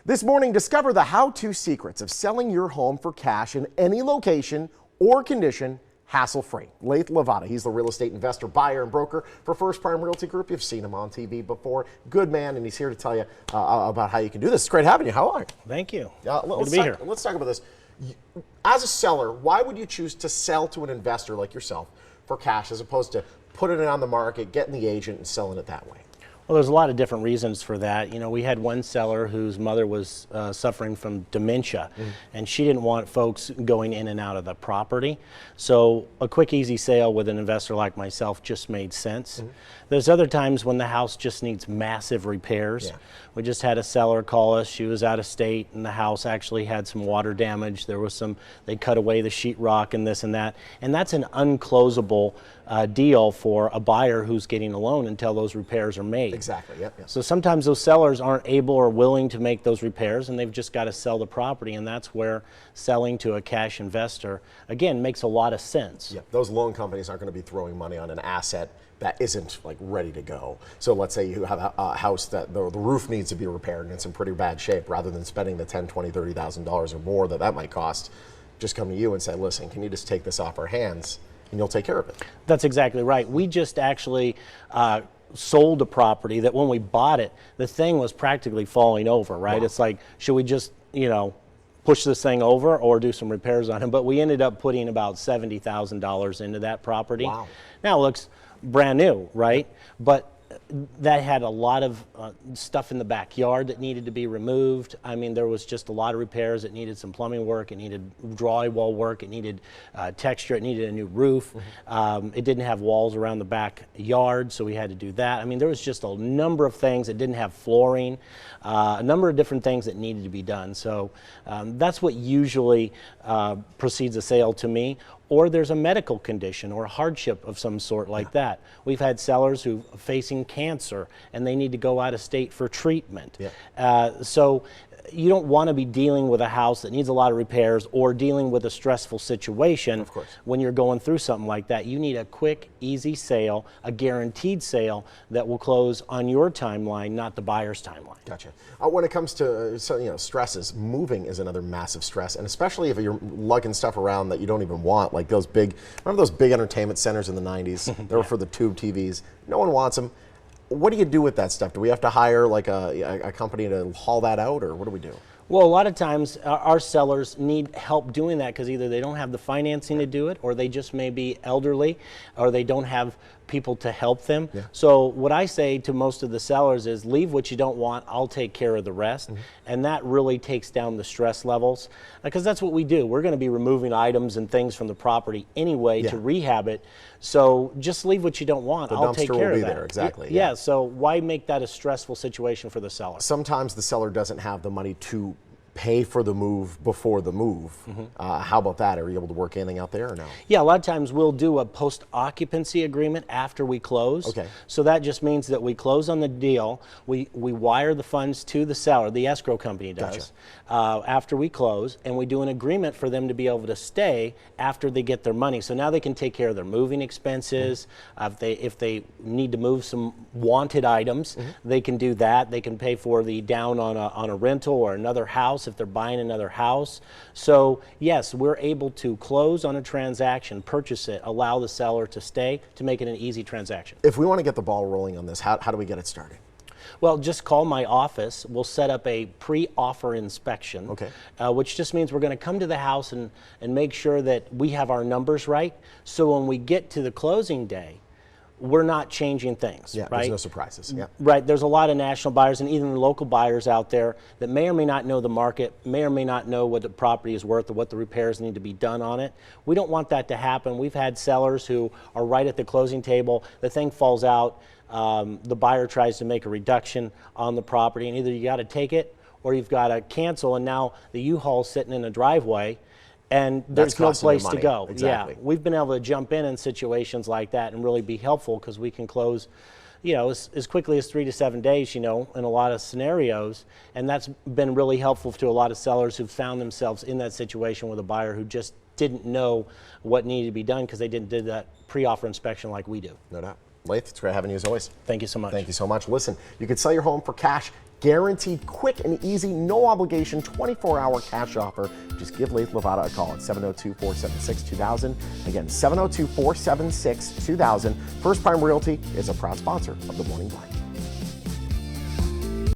This morning, discover the how-to secrets of selling your home for cash in any location or condition, hassle-free. Lavada, he's the real estate investor, buyer, and broker for First Prime Realty Group. You've seen him on TV before. Good man, and he's here to tell you about how you can do this. It's great having you. How are you? Thank you. Good to be here. Let's talk about this. As a seller, why would you choose to sell to an investor like yourself for cash as opposed to putting it on the market, getting the agent, and selling it that way? Well, there's a lot of different reasons for that. You know, we had one seller whose mother was suffering from dementia, and she didn't want folks going in and out of the property. So a quick, easy sale with an investor like myself just made sense. There's other times when the house just needs massive repairs. We just had a seller call us. She was out of state, and the house actually had some water damage. There was some, they cut away the sheetrock and this and that. And that's an unclosable deal for a buyer who's getting a loan until those repairs are made. Exactly, yep. So sometimes those sellers aren't able or willing to make those repairs, and they've just got to sell the property, and that's where selling to a cash investor, again, makes a lot of sense. Yeah, those loan companies aren't going to be throwing money on an asset that isn't like ready to go. So let's say you have a house that the roof needs to be repaired and it's in pretty bad shape. Rather than spending the $10,000, $20,000, $30,000 or more that might cost, just come to you and say, listen, can you just take this off our hands, and you'll take care of it. That's exactly right. We just actually sold a property that when we bought it, the thing was practically falling over, right? Wow. It's like, should we just, you know, push this thing over or do some repairs on it? But we ended up putting about $70,000 into that property. Wow. Now it looks brand new, right? But that had a lot of stuff in the backyard that needed to be removed. I mean, there was just a lot of repairs. It needed some plumbing work. It needed drywall work. It needed texture. It needed a new roof. It didn't have walls around the backyard, so we had to do that. I mean, there was just a number of things. It didn't have flooring, a number of different things that needed to be done. So that's what usually precedes a sale to me. Or there's a medical condition or a hardship of some sort like that. We've had sellers who are facing cancer and they need to go out of state for treatment. So you don't want to be dealing with a house that needs a lot of repairs or dealing with a stressful situation when you're going through something like that. You need a quick, easy sale, a guaranteed sale that will close on your timeline, not the buyer's timeline. Gotcha. When it comes to stresses, moving is another massive stress, and especially if you're lugging stuff around that you don't even want, like those big, remember those big entertainment centers in the 90s? They were for the tube TVs. No one wants them. What do you do with that stuff? Do we have to hire like a company to haul that out, or what do we do? Well, a lot of times our sellers need help doing that because either they don't have the financing to do it, or they just may be elderly, or they don't have people to help them. So what I say to most of the sellers is leave what you don't want, I'll take care of the rest. And that really takes down the stress levels, because that's what we do. We're going to be removing items and things from the property anyway to rehab it. So just leave what you don't want, I'll take care of that. The dumpster will be there, exactly. Yeah, so why make that a stressful situation for the seller? Sometimes the seller doesn't have the money to pay for the move before the move. How about that? Are you able to work anything out there or no? Yeah, a lot of times we'll do a post-occupancy agreement after we close. So that just means that we close on the deal, we wire the funds to the seller, the escrow company does, after we close, and we do an agreement for them to be able to stay after they get their money. So now they can take care of their moving expenses. If they need to move some wanted items, they can do that. They can pay for the down on a rental or another house if they're buying another house. So yes, we're able to close on a transaction, purchase it, allow the seller to stay, to make it an easy transaction. If we want to get the ball rolling on this, how do we get it started? Well, just call my office. We'll set up a pre-offer inspection, which just means we're going to come to the house and make sure that we have our numbers right. So when we get to the closing day, we're not changing things, right? There's no surprises. Right, there's a lot of national buyers and even local buyers out there that may or may not know the market, may or may not know what the property is worth or what the repairs need to be done on it. We don't want that to happen. We've had sellers who are right at the closing table, the thing falls out, the buyer tries to make a reduction on the property, and either you got to take it or you've got to cancel, and now the U-Haul's sitting in a driveway and there's no place to go. Yeah, we've been able to jump in situations like that and really be helpful, because we can close, you know, as quickly as 3 to 7 days, you know, in a lot of scenarios. And that's been really helpful to a lot of sellers who've found themselves in that situation with a buyer who just didn't know what needed to be done because they didn't do that pre-offer inspection like we do. No doubt. Lathe, it's great having you as always. Thank you so much. Thank you so much. Listen, you could sell your home for cash Guaranteed quick and easy, no obligation, 24-hour cash offer. Just give Lathe Lavada a call at 702-476-2000. Again, 702-476-2000. First Prime Realty is a proud sponsor of the Morning Blind.